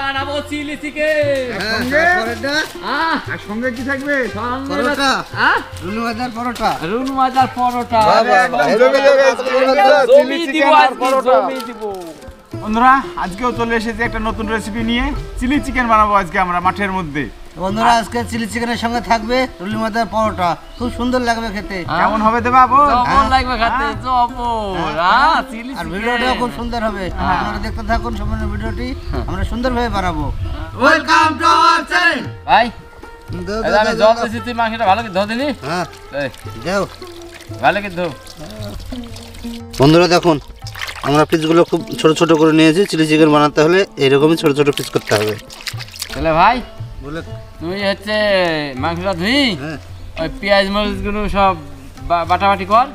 বানাবো chilli chicken. সঙ্গে আর সঙ্গে কি থাকবে? পরোটা, রুনু ভাজার পরোটা। বন্ধুরা আজকেও চলে এসেছে একটা নতুন রেসিপি নিয়ে। চিলি চিকেন বানাবো আজকে আমরা মাঠের মধ্যে। বন্ধুরা আজকে চিলি চিকেনের সঙ্গে থাকবে রুনু ভাজার পরোটা। খুব সুন্দর লাগবে খেতে। কেমন হবে দেবা আপু? জবর লাগবে খেতে, জবর। চিলি আর চিকেন ভিডিওটাও খুব সুন্দর হবে। আপনারা দেখতে থাকুন সম্পূর্ণ ভিডিওটি। আমরা সুন্দরভাবে বানাবো। Welcome to our channel. ভাই আমি জল দিছি, তুই মাংসটা ভালো করে ধো দিনি। হ্যাঁ এই যাও। ভালো করে ধো। বন্ধুরা দেখুন, আমরা পিসগুলো খুব ছোট ছোট করে নিয়েছি। চিলি চিকেন বানাতে হলে এইরকমই ছোট ছোট পিস করতে হবে। তাহলে ভাই বলে তুই হচ্ছে মাংসটা ধুই, ওই পেঁয়াজ মরিচগুলো সব বাটাবাটি কর।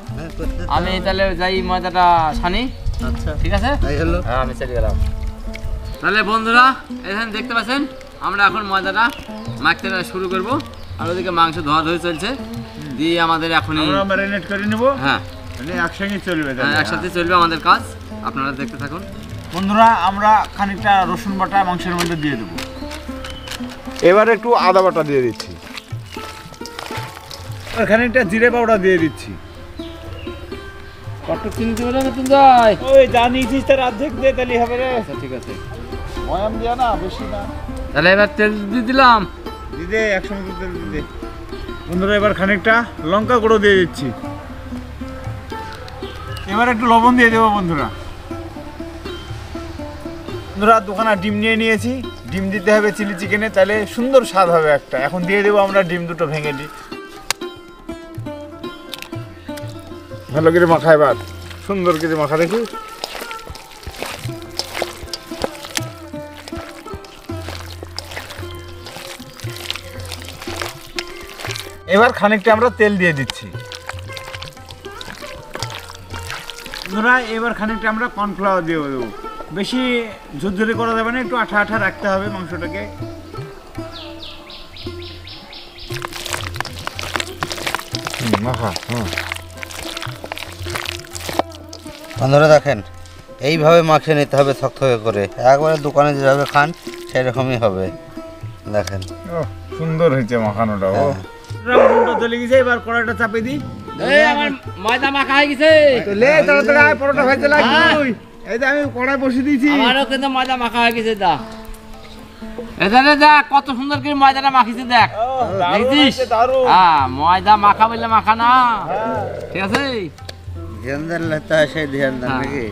আমি তাহলে যাই ময়দাটা ছানি। আচ্ছা ঠিক আছে, তাই হলো। হ্যাঁ আমি চলে গেলাম। তাহলে বন্ধুরা এখানে দেখতে পাচ্ছেন আমরা এখন ময়দাটা মাখতে শুরু করব। আর ওদিকে মাংস ধোয়া ধুয়ে চলছে, দিয়ে আমাদের এখন আমরা ম্যারিনেট করে নেব। হ্যাঁ মানে একসঙ্গে চলবে। একসাথে চলবে আমাদের কাজ, আপনারা দেখতে থাকুন। বন্ধুরা আমরা খানিকটা রসুন বাটা মাংসের মধ্যে দিয়ে দেবো। এবার একটু আদা বাটা দিয়ে দিচ্ছি, আর খানিকটা জিরে পাউডার দিয়ে দিচ্ছি। কত চিনি দেবে নতুন যাই? ওই যা নিয়েছিস তার অর্ধেক দিয়ে তাহলেই হবে রে। আচ্ছা ঠিক আছে, ময়াম দিয়া না, বেশি না। তাহলে এবার তেল দিয়ে দিলাম। দিদে একসঙ্গে তেল দিদে। বন্ধুরা এবার খানিকটা লঙ্কা গুঁড়ো দিয়ে দিচ্ছি। এবার একটু লবণ দিয়ে দেবো বন্ধুরা। বন্ধুরা দোকানে ডিম নিয়ে নিয়েছি, ডিম দিতে হবে চিলি চিকেনে, তাহলে সুন্দর স্বাদ হবে একটা। এখন দিয়ে দেবো আমরা ডিম দুটো ভেঙে দিই। ভালো করে মাখা, এবার সুন্দর করে মাখা দেখি। এবার খানিকটা আমরা তেল দিয়ে দিচ্ছি। বন্ধুরা এবার খানিকটা আমরা কর্নফ্লাওয়ার দিয়ে দেবো। বেশি ঝুরঝুরি করা যাবে না, একটু আঠা আঠা রাখতে হবে মাংসটাকে। বন্ধুরা দেখেন, এইভাবে মাখিয়ে নিতে হবে শক্ত করে। একবারে দোকানে যেভাবে খান সেরকমই হবে। দেখেন সুন্দর হয়েছে মাখানোটা। ও চলে গেছে, এবার কড়াইটা চাপে দিই। আমার ময়দা মাখা হয়ে গেছে। তাড়াতাড়ি আয়, পরোটা ভাজতে লাগবে। এই যে আমি কড়াই বসিয়ে দিয়েছি। আমারও কিন্তু ময়দা মাখা হয়ে গেছে। দা এখানে দেখ কত সুন্দর করে ময়দাটা মাখিছে, দেখ দেখছিস? ময়দা মাখা বললে মাখা না, ঠিক আছে? ধ্যান দেন লাগতে হয়, সেই ধ্যান দেন নাকি?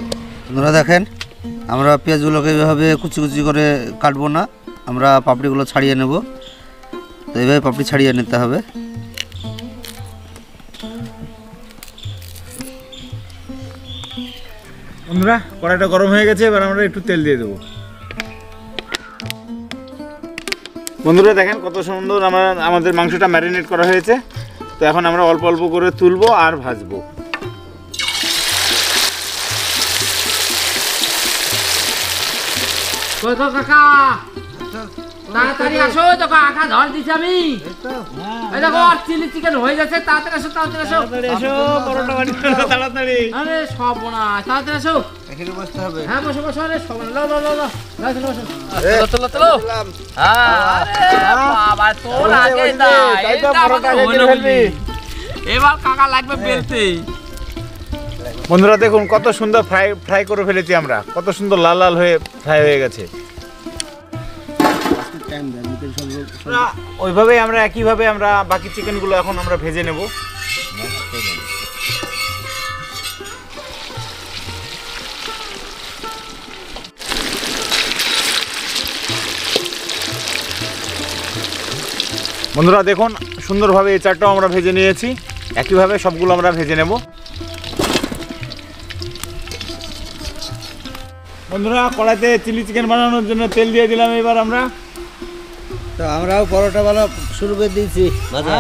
বন্ধুরা দেখেন, আমরা পেঁয়াজগুলোকে এভাবে কুচি কুচি করে কাটবো না, আমরা পাপড়িগুলো ছাড়িয়ে নেব। তো এইভাবে পাপড়ি ছাড়িয়ে নিতে হবে। বন্ধুরা কড়াইটা গরম হয়ে গেছে, এবার আমরা একটু তেল দিয়ে দেবো। বন্ধুরা দেখেন কত সুন্দর আমাদের মাংসটা ম্যারিনেট করা হয়েছে। তো এখন আমরা অল্প অল্প করে তুলবো আর ভাজবো। কাকা তাড়াতাড়ি আসো, দেখো আঁকা ধর দিছি আমি। এই দেখো চিলি চিকেন হয়ে যাচ্ছে, তাড়াতাড়ি আসো, তাড়াতাড়ি আসো। পরোটা বানিয়ে তাড়াতাড়ি। আরে সব না, তাড়াতাড়ি আসো। এখানে বসতে হবে। হ্যাঁ বসো বসো, আরে সব লো লো লো লো, চলো বসো। চলো চলো। বাবা তোর আগে না, এইটা পরোটা হলো বলি। এবার কাকা লাগবে বেলতে। বন্ধুরা দেখুন কত সুন্দর ফ্রাই করে ফেলেছি আমরা, কত সুন্দর লাল লাল হয়ে ফ্রাই হয়ে গেছে। ওইভাবেই আমরা একইভাবে আমরা বাকি চিকেনগুলো এখন আমরা ভেজে নেব। বন্ধুরা দেখুন সুন্দরভাবে এই চারটাও আমরা ভেজে নিয়েছি, একইভাবে সবগুলো আমরা ভেজে নেব। বন্ধুরা কড়াইতে চিলি চিকেন বানানোর জন্য তেল দিয়ে দিলাম। এবার আমরা তো আমরাও পরোটা ভালো শুরু করে দিয়েছি ভাজা।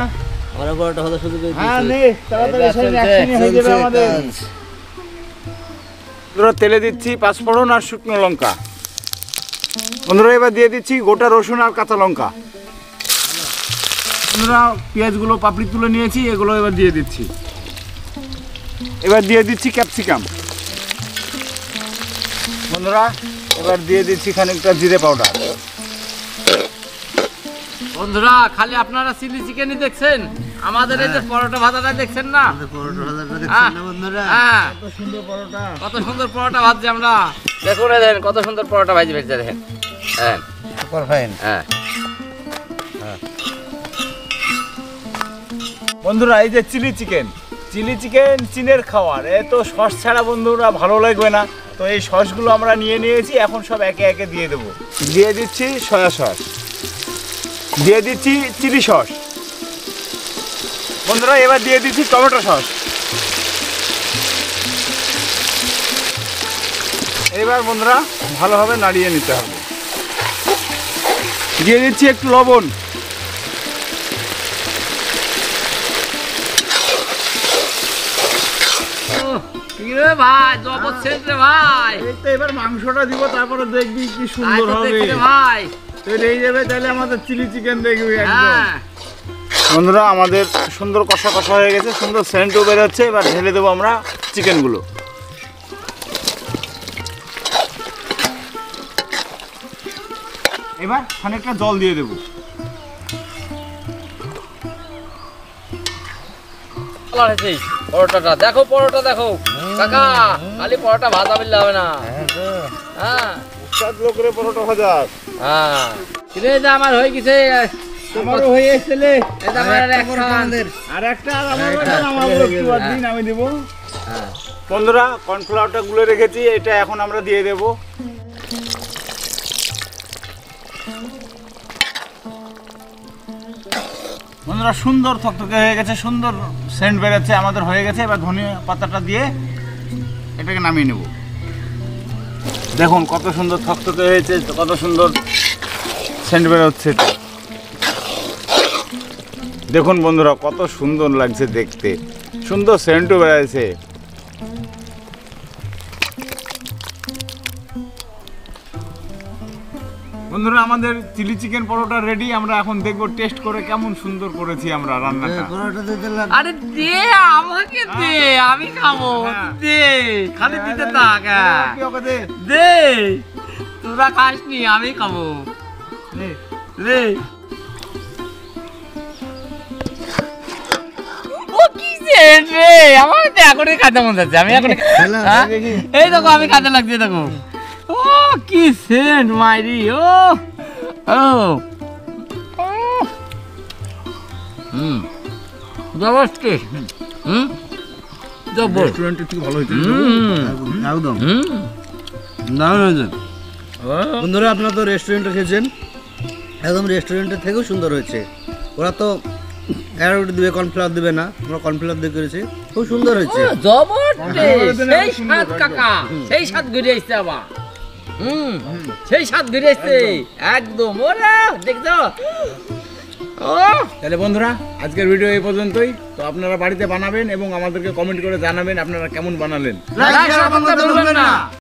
আমরা পরোটা ভাজা শুরু করে হ্যাঁ দিয়েছি। নে তাড়াতাড়ি একসঙ্গে হয়ে যাবে আমাদের। বন্ধুরা তেলে দিচ্ছি পাঁচফোড়ন আর শুকনো লঙ্কা। বন্ধুরা এবার দিয়ে দিচ্ছি গোটা রসুন আর কাঁচা লঙ্কা। বন্ধুরা পেঁয়াজগুলো পাপড়ি তুলে নিয়েছি, এগুলো এবার দিয়ে দিচ্ছি। এবার দিয়ে দিচ্ছি ক্যাপসিকাম। বন্ধুরা এবার দিয়ে দিচ্ছি খানিকটা জিরে পাউডার। বন্ধুরা খালি আপনারা চিলি চিকেনই দেখছেন, আমাদের এই যে পরোটা ভাজাটা দেখছেন না? পরোটা ভাজাটা হ্যাঁ। দেখছেন না বন্ধুরা? হ্যাঁ, কত সুন্দর পরোটা। কত সুন্দর পরোটা ভাজছি আমরা। দেখুন এই দেখেন কত সুন্দর পরোটা ভাজি ভেজে দেখেন। হ্যাঁ সুপার ফাইন। হ্যাঁ। বন্ধুরা এই যে চিলি চিকেন চীনের খাবার, এ তো সস ছাড়া বন্ধুরা ভালো লাগবে না। তো এই সসগুলো আমরা নিয়ে নিয়েছি, এখন সব একে একে দিয়ে দেবো। দিয়ে দিচ্ছি সয়া সস, দিয়ে দিচ্ছি চিলি সস, বন্ধুরা এবার দিয়ে দিচ্ছি টমেটো সস। এবার বন্ধুরা ভালোভাবে নাড়িয়ে নিতে হবে। দিয়ে দিচ্ছি একটু লবণ, কি রে ভাই, জবর সেন্ট রে ভাই। এই তো এবার মাংসটা দিব, তারপরে দেখবি কি সুন্দর আয় তো হবে। দেখি রে ভাই। তো এই যাবে তাহলে আমাদের চিলি চিকেন দেখবি একদম। হ্যাঁ। বন্ধুরা আমাদের সুন্দর কষা কষা হয়ে গেছে, সুন্দর সেন্টও বেরোচ্ছে। এবার ঢেলে দেবো আমরা চিকেনগুলো। এবার খানিকটা জল দিয়ে দেবো। ভালো হয়েছে পরোটাটা, দেখো পরোটা দেখো কাকা, খালি পরোটা ভাজা বললে হবে না। হ্যাঁ সাত লোকের পরোটা ভাজা হ্যাঁ। কিরে যে আমার হয়ে গেছে, আমারও হয়ে এসেছে। এটা আমার আর একটা। আর একটা আর আমারও একটু আর দিন আমি দেবো। বন্ধুরা কর্নফ্লাওয়ারটা গুলে রেখেছি, এটা এখন আমরা দিয়ে দেবো। বন্ধুরা সুন্দর থকথকে হয়ে গেছে, সুন্দর সেন্ট বেরোচ্ছে, আমাদের হয়ে গেছে। এবার ধনিয়া পাতাটা দিয়ে এটাকে নামিয়ে নেব। দেখুন কত সুন্দর থকথকে হয়েছে, কত সুন্দর সেন্ট বেরোচ্ছে। দেখুন বন্ধুরা কত সুন্দর লাগছে দেখতে, সুন্দর সেন্টও বেরোচ্ছে। বন্ধুরা আমাদের চিলি চিকেন পরোটা রেডি। আমরা এখন দেখবো টেস্ট করে কেমন সুন্দর করেছি আমরা রান্নাটা। পরোটা দিতে লাগবে। আরে দে আমাকে দে, আমি খাবো। হ্যাঁ। দে খালি দিতে থাক। হ্যাঁ। কি হবে দে? দে, তোরা খাসনি আমি খাবো। নে। দে। ও কি সেন্ট রে, আমার তো এখনই খেতে মন যাচ্ছে। আমি এখন খেলাম, হ্যাঁ? দেখি। এই দেখো আমি খেতে লাগছে, দেখো। ও কি সেন্ট মাইরি। ও ও হুম জবরদস্ত। হুম জবর। রেস্টুরেন্টের থেকে ভালো হয়েছে। একদম হুম দারুণ হয়েছে। বন্ধুরা আপনারা তো রেস্টুরেন্টে খেয়েছেন, একদম রেস্টুরেন্টের থেকেও সুন্দর হয়েছে। ওরা তো অ্যারোট দিবে, কর্নফ্লাওয়ার দিবে না, আমরা কর্নফ্লাওয়ার দিয়ে করেছি, খুব সুন্দর হয়েছে। জবরদস্ত, সেই স্বাদ কাকা, সেই স্বাদ ঘুরে আসছে আবার। সেই স্বাদ ঘুরে আসছে একদম। ওরা দেখছো? ও তাহলে বন্ধুরা আজকের ভিডিও এই পর্যন্তই। তো আপনারা বাড়িতে বানাবেন এবং আমাদেরকে কমেন্ট করে জানাবেন আপনারা কেমন বানালেন। লাইক শেয়ার করতে ভুলবেন না।